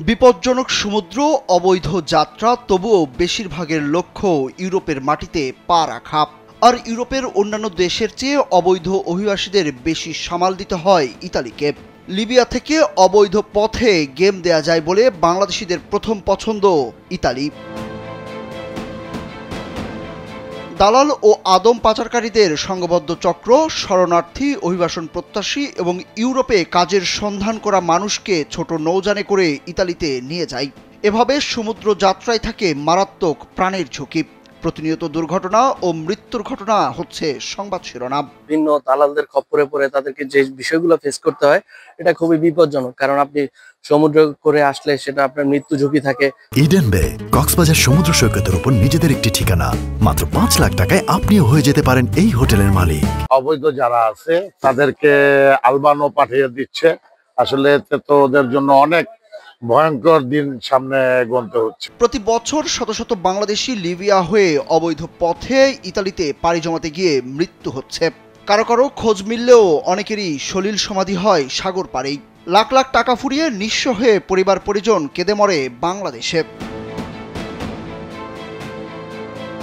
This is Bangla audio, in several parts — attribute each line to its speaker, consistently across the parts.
Speaker 1: বিপজ্জনক সমুদ্র, অবৈধ যাত্রা, তবুও বেশিরভাগের লক্ষ্য ইউরোপের মাটিতে পা রাখা। আর ইউরোপের অন্যান্য দেশের চেয়ে অবৈধ অভিবাসীদের বেশি সামাল দিতে হয় ইতালিকে। লিবিয়া থেকে অবৈধ পথে গেম দেয়া যায় বলে বাংলাদেশিদের প্রথম পছন্দ ইতালি। দালাল ও আদম পাচারকারীদের সংঘবদ্ধ চক্র শরণার্থী, অভিবাসন প্রত্যাশী এবং ইউরোপে কাজের সন্ধান করা মানুষকে ছোট নৌযানে করে ইতালিতে নিয়ে যায়। এভাবে সমুদ্র যাত্রায় থাকে মারাত্মক প্রাণের ঝুঁকি। প্রতিনিয়ত দুর্ঘটনা ও মৃত্যুর ঘটনা হচ্ছে সংবাদ শিরোনাম।
Speaker 2: ভিন্ন দালালদের খপ্পরে পড়ে তাদেরকে যে বিষয়গুলো ফেস করতে হয়, এটা খুবই বিপজ্জনক। কারণ আপনি সমুদ্র করে আসলে সেটা আপনার মৃত্যু ঝুঁকি থাকে।
Speaker 3: ইডেন বে কক্সবাজার সমুদ্র সৈকতের উপর নিজেদের একটি ঠিকানা। মাত্র 5 লাখ টাকায় আপনিও হয়ে যেতে পারেন এই হোটেলের মালিক।
Speaker 4: অবৈধ যারা আছে তাদেরকে আলবানো পাঠিয়ে দিচ্ছে। আসলে এতে তো ওদের জন্য অনেক ভয়ঙ্কর দিন সামনে গুনতে হচ্ছে।
Speaker 1: প্রতি বছর শত শত বাংলাদেশি লিবিয়া হয়ে অবৈধ পথে ইতালিতে পাড়ি জমাতে গিয়ে মৃত্যু হচ্ছে। কারো কারো খোঁজ মিললেও অনেকেরই সলিল সমাধি হয় সাগর পাড়েই। লাখ লাখ টাকা ফুরিয়ে নিঃস্ব হয়ে পরিবার পরিজন কেঁদে মরে বাংলাদেশে।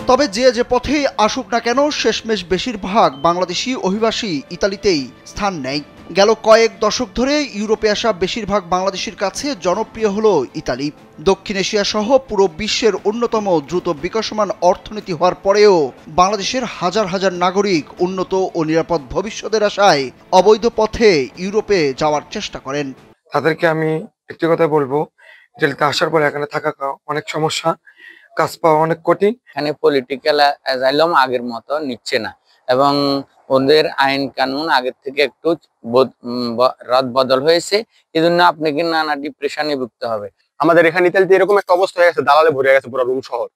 Speaker 1: তবে যে পথেই আসুক না কেন, শেষমেশ বেশিরভাগ বাংলাদেশি অভিবাসী ইতালিতেই স্থান নেয়। গেল কয়েক দশক ধরে ইউরোপে আসা বেশিরভাগ বাংলাদেশির কাছে জনপ্রিয় হলো ইতালি। দক্ষিণ এশিয়া সহ পুরো বিশ্বের অন্যতম দ্রুত বিকশমান অর্থনীতি হওয়ার পরেও বাংলাদেশের হাজার হাজার নাগরিক উন্নত ও নিরাপদ ভবিষ্যতের আশায় অবৈধ পথে ইউরোপে যাওয়ার চেষ্টা করেন।
Speaker 5: তাদেরকে আমি একটি কথা বলবো, ইতালিতে আসার পরে এখানে থাকা অনেক সমস্যা, কাজ পাওয়া অনেক কঠিন।
Speaker 2: এখানে পলিটিক্যাল অ্যাজাইলাম আগের মতো নিচ্ছে না এবং ওদের আইন কানুন আগের থেকে একটু রদ বদল হয়েছে। এই জন্য আপনাকে নানা ডিপ্রেশনে ভুগতে হবে।
Speaker 6: আমাদের এখানে ইতালিতে এরকম একটা অবস্থা হয়ে গেছে, দালালে ভরে গেছে পুরো রুম শহর।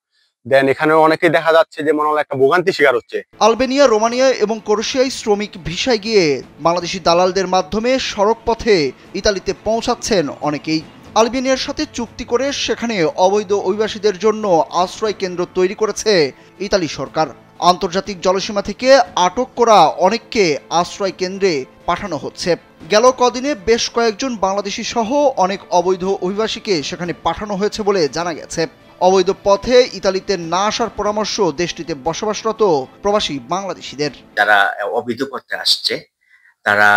Speaker 6: দেন এখানে অনেকেই দেখা যাচ্ছে যে মনে হলো একটা ভোগান্তি শিকার হচ্ছে।
Speaker 1: আলবেনিয়া, রোমানিয়া এবং ক্রোয়েশিয়ায় শ্রমিক ভিসায় গিয়ে বাংলাদেশি দালালদের মাধ্যমে সড়ক পথে ইতালিতে পৌঁছাচ্ছেন অনেকেই। আলবেনিয়ার সাথে চুক্তি করে সেখানে অবৈধ অভিবাসীদের জন্য আশ্রয় কেন্দ্র তৈরি করেছে ইতালি সরকার। আন্তর্জাতিক জলসীমা থেকে আটক করা অনেককে আশ্রয় কেন্দ্রে পাঠানো হচ্ছে। গেল কদিনে বেশ কয়েকজন বাংলাদেশি সহ অনেক অবৈধ অভিবাসীকে সেখানে পাঠানো হয়েছে বলে জানা গেছে। অবৈধ পথে ইতালিতে না আসার পরামর্শ দেশটিতে বসবাসরত প্রবাসী বাংলাদেশিদের।
Speaker 7: যারা অবৈধ পথে আসছে তারা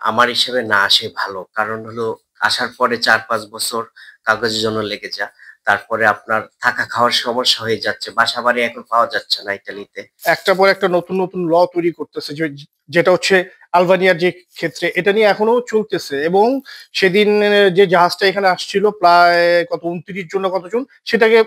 Speaker 7: আমার হিসেবে না আসে ভালো। কারণ হলো আসার পরে 4-5 বছর কাগজের জন্য লেগে যায়, তারপরে আপনার থাকা খাওয়ার সমস্যা হয়ে যাচ্ছে, বাসা বাড়ি এখন পাওয়া যাচ্ছে না ইতালিতে।
Speaker 8: একটা পর একটা নতুন নতুন ল তৈরি করতেছে, যেটা হচ্ছে আলবানিয়ার যে ক্ষেত্রে এটা নিয়ে এখনো চলতেছে। এবং সেদিন যে জাহাজটা এখানে আসছিল প্রায় 29 জন কতজন, সেটাকে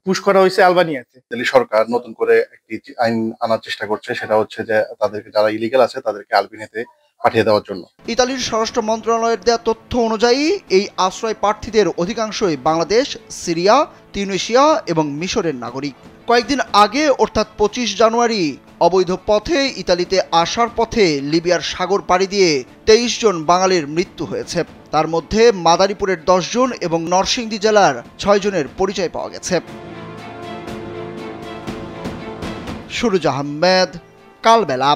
Speaker 8: পুশ করা হয়েছে আলবানিয়াতে।
Speaker 4: ইতালি সরকার নতুন করে একটি আইন আনার চেষ্টা করছে, সেটা হচ্ছে যে তাদেরকে যারা ইলিগাল আছে তাদেরকে আলবেনিয়াতে পাঠিয়ে দেওয়ার জন্য।
Speaker 1: ইতালির স্বরাষ্ট্র মন্ত্রণালয়ের দেওয়া তথ্য অনুযায়ী এই আশ্রয় প্রার্থীদের অধিকাংশই বাংলাদেশ, সিরিয়া, তিউনিসিয়া এবং মিশরের নাগরিক। কয়েকদিন আগে অর্থাৎ 25 জানুয়ারি অবৈধ পথে ইতালিতে আসার পথে লিবিয়ার সাগর পাড়ি দিয়ে 23 জন বাঙালির মৃত্যু হয়েছে। তার মধ্যে মাদারীপুরের 10 জন এবং নরসিংদী জেলার 6 জনের পরিচয় পাওয়া গেছে। সুরুজ আহমেদ, কালবেলা।